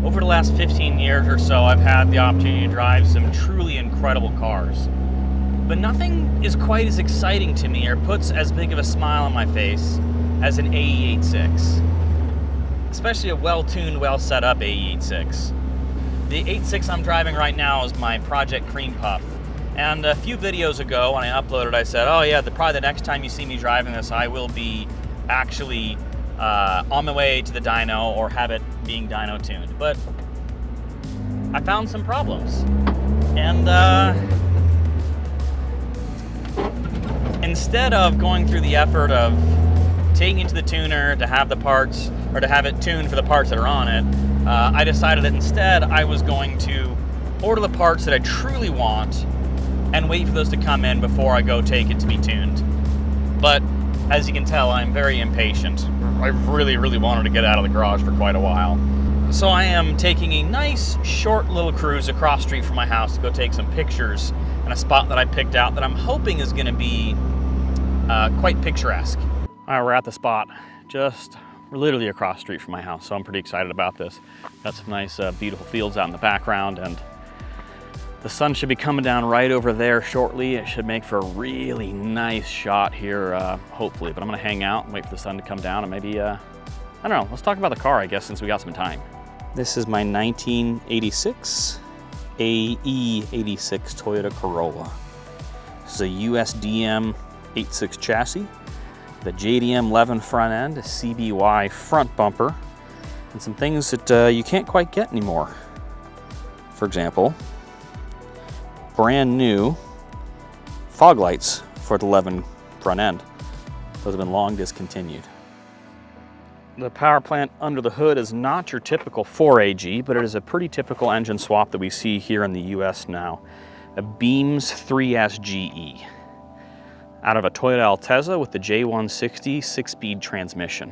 Over the last 15 years or so, I've had the opportunity to drive some truly incredible cars. But nothing is quite as exciting to me or puts as big of a smile on my face as an AE86. Especially a well-tuned, well-set-up AE86. The 86 I'm driving right now is my Project Cream Puff. And a few videos ago when I uploaded, I said, oh yeah, probably the next time you see me driving this, I will be actually on my way to the dyno or have it being dyno tuned. But I found some problems. And instead of going through the effort of taking it to the tuner to have the parts, or to have it tuned for the parts that are on it, I decided that instead I was going to order the parts that I truly want and wait for those to come in before I go take it to be tuned. But as you can tell, I'm very impatient. I really wanted to get out of the garage for quite a while. So I am taking a nice short little cruise across the street from my house to go take some pictures in a spot that I picked out that I'm hoping is going to be quite picturesque. All right, we're at the spot just literally across the street from my house, so I'm pretty excited about this. Got some nice beautiful fields out in the background, and the sun should be coming down right over there shortly. It should make for a really nice shot here, hopefully. But I'm gonna hang out and wait for the sun to come down and maybe, I don't know, let's talk about the car, I guess, since we got some time. This is my 1986 AE86 Toyota Corolla. This is a USDM 86 chassis, the JDM 11 front end, a CBY front bumper, and some things that you can't quite get anymore. For example, brand new fog lights for the 11 front end. Those have been long discontinued. The power plant under the hood is not your typical 4AG, but it is a pretty typical engine swap that we see here in the US now. A Beams 3SGE out of a Toyota Altezza with the J160 6-speed transmission.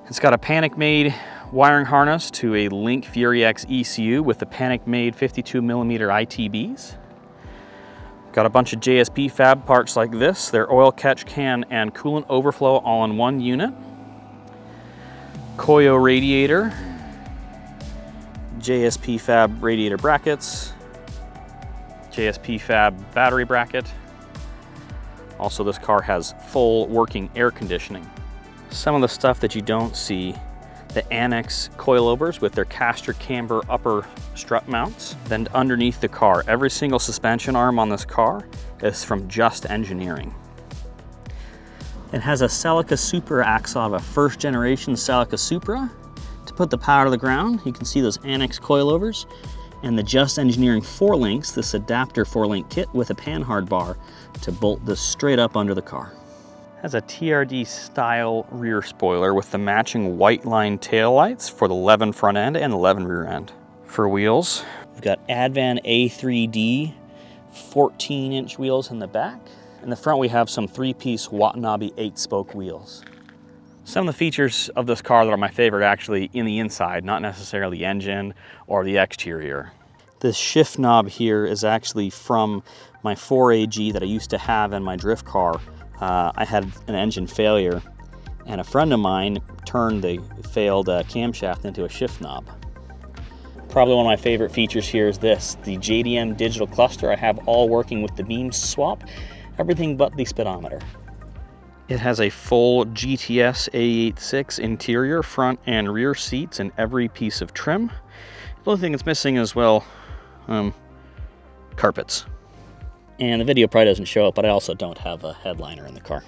It's got a panic-made wiring harness to a Link Fury X ECU with the panic-made 52mm ITBS. Got a bunch of JSP fab parts like this. They're oil catch can and coolant overflow all in one unit. Koyo radiator, JSP fab radiator brackets, JSP fab battery bracket. Also, this car has full working air conditioning. Some of the stuff that you don't see: the ANNEX coilovers with their caster camber upper strut mounts. Then underneath the car, every single suspension arm on this car is from Just Engineering. It has a Celica Supra axle, a first generation Celica Supra. To put the power to the ground, you can see those ANNEX coilovers and the Just Engineering 4-links, this adapter 4-link kit with a panhard bar to bolt this straight up under the car. Has a TRD style rear spoiler with the matching white line tail lights for the 11 front end and 11 rear end. For wheels, we've got Advan A3D 14-inch wheels in the back. In the front we have some 3-piece Watanabe 8-spoke wheels. Some of the features of this car that are my favorite actually in the inside, not necessarily the engine or the exterior. This shift knob here is actually from my 4AG that I used to have in my drift car. I had an engine failure, and a friend of mine turned the failed camshaft into a shift knob. Probably one of my favorite features here is this, the JDM digital cluster. I have all working with the beams swap, everything but the speedometer. It has a full GTS AE86 interior, front and rear seats, and every piece of trim. The only thing it's missing is, well, carpets. And the video probably doesn't show it, but I also don't have a headliner in the car.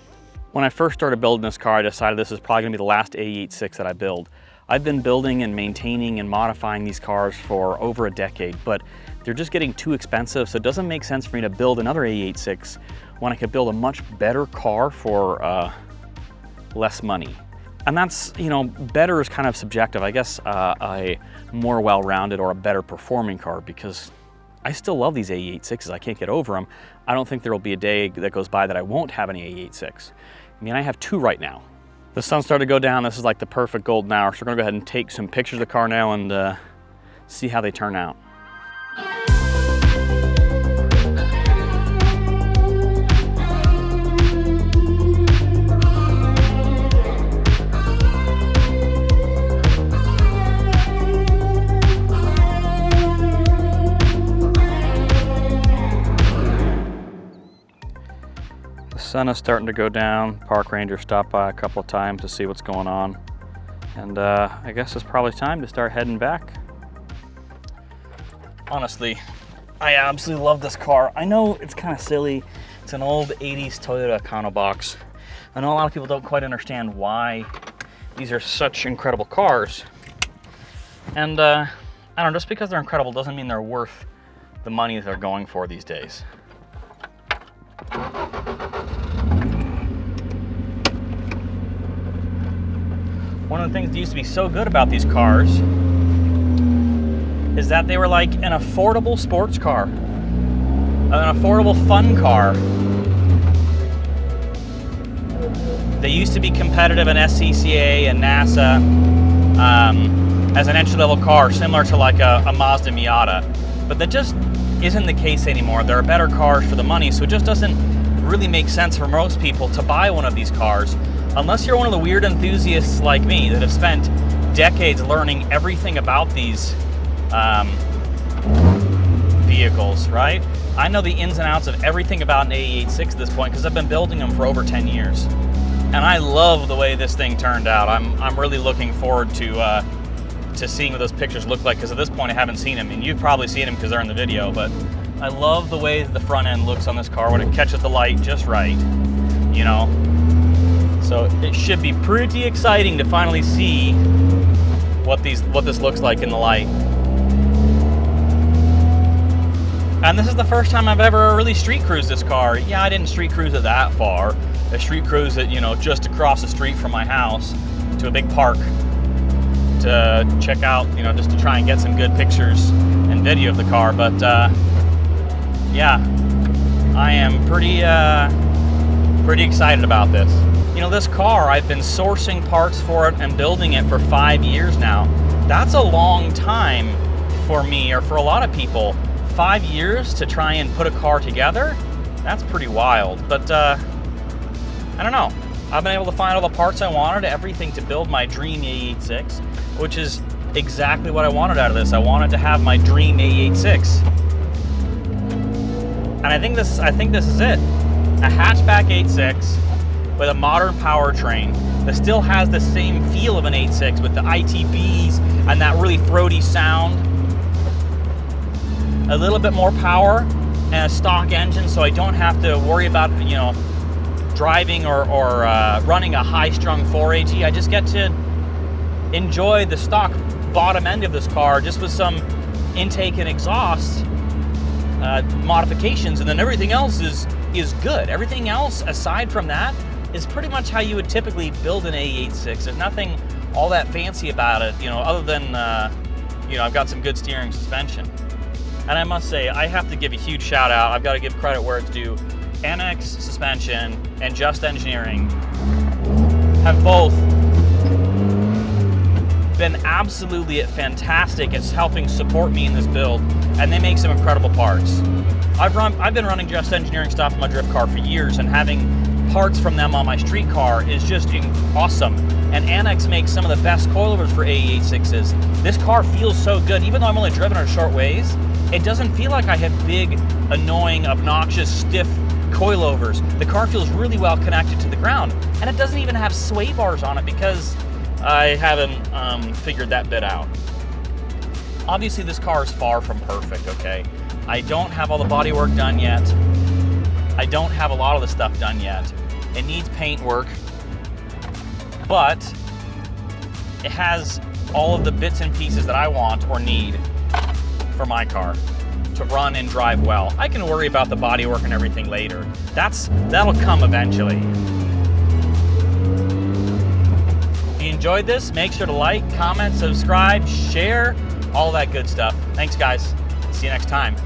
When I first started building this car, I decided this is probably gonna be the last AE86 that I build. I've been building and maintaining and modifying these cars for over a decade, but they're just getting too expensive, so it doesn't make sense for me to build another AE86 when I could build a much better car for less money. And that's, you know, better is kind of subjective. I guess a more well-rounded or a better performing car, because I still love these AE86s. I can't get over them. I don't think there will be a day that goes by that I won't have any AE86. I mean, I have 2 right now. The sun started to go down. This is like the perfect golden hour. So we're gonna go ahead and take some pictures of the car now and see how they turn out. Sun is starting to go down. Park ranger stopped by a couple of times to see what's going on. And I guess it's probably time to start heading back. Honestly, I absolutely love this car. I know it's kind of silly. It's an old 80s Toyota Econobox. I know a lot of people don't quite understand why these are such incredible cars. And I don't know, just because they're incredible doesn't mean they're worth the money that they're going for these days. One of the things that used to be so good about these cars is that they were like an affordable sports car, an affordable fun car. They used to be competitive in SCCA and NASA as an entry-level car, similar to like a Mazda Miata. But that just isn't the case anymore. There are better cars for the money, so it just doesn't really make sense for most people to buy one of these cars unless you're one of the weird enthusiasts like me that have spent decades learning everything about these vehicles, right? I know the ins and outs of everything about an AE86 at this point because I've been building them for over 10 years. And I love the way this thing turned out. I'm really looking forward to seeing what those pictures look like, because at this point I haven't seen them, and you've probably seen them because they're in the video, but I love the way the front end looks on this car when it catches the light just right, you know? So it should be pretty exciting to finally see what this looks like in the light. And this is the first time I've ever really street cruised this car. Yeah, I didn't street cruise it that far. I street cruised it, you know, just across the street from my house to a big park to check out, you know, just to try and get some good pictures and video of the car. But yeah, I am pretty excited about this. You know, this car, I've been sourcing parts for it and building it for 5 years now. That's a long time for me, or for a lot of people. 5 years to try and put a car together? That's pretty wild. But I don't know. I've been able to find all the parts I wanted, everything to build my dream AE86, which is exactly what I wanted out of this. I wanted to have my dream AE86. And I think this is it. A hatchback 86 with a modern powertrain that still has the same feel of an 86 with the ITBS and that really throaty sound. A little bit more power and a stock engine, so I don't have to worry about, you know, driving or running a high-strung 4AG. I just get to enjoy the stock bottom end of this car just with some intake and exhaust modifications, and then everything else is good. Everything else aside from that is pretty much how you would typically build an AE86. There's nothing all that fancy about it, you know, other than you know, I've got some good steering suspension. And I must say, I have to give a huge shout out. I've got to give credit where it's due. ANNEX Suspension and Just Engineering have both been absolutely fantastic at helping support me in this build, and they make some incredible parts. I've been running Just Engineering stuff in my drift car for years, and having parts from them on my street car is just awesome. And ANNEX makes some of the best coilovers for AE86s. This car feels so good, even though I'm only driven it short ways. It doesn't feel like I have big, annoying, obnoxious, stiff coilovers. The car feels really well connected to the ground, and it doesn't even have sway bars on it because I haven't figured that bit out. Obviously, this car is far from perfect, okay? I don't have all the bodywork done yet. I don't have a lot of the stuff done yet. It needs paint work, but it has all of the bits and pieces that I want or need for my car to run and drive well. I can worry about the bodywork and everything later. That'll come eventually. If you enjoyed this, make sure to like, comment, subscribe, share, all that good stuff. Thanks, guys. See you next time.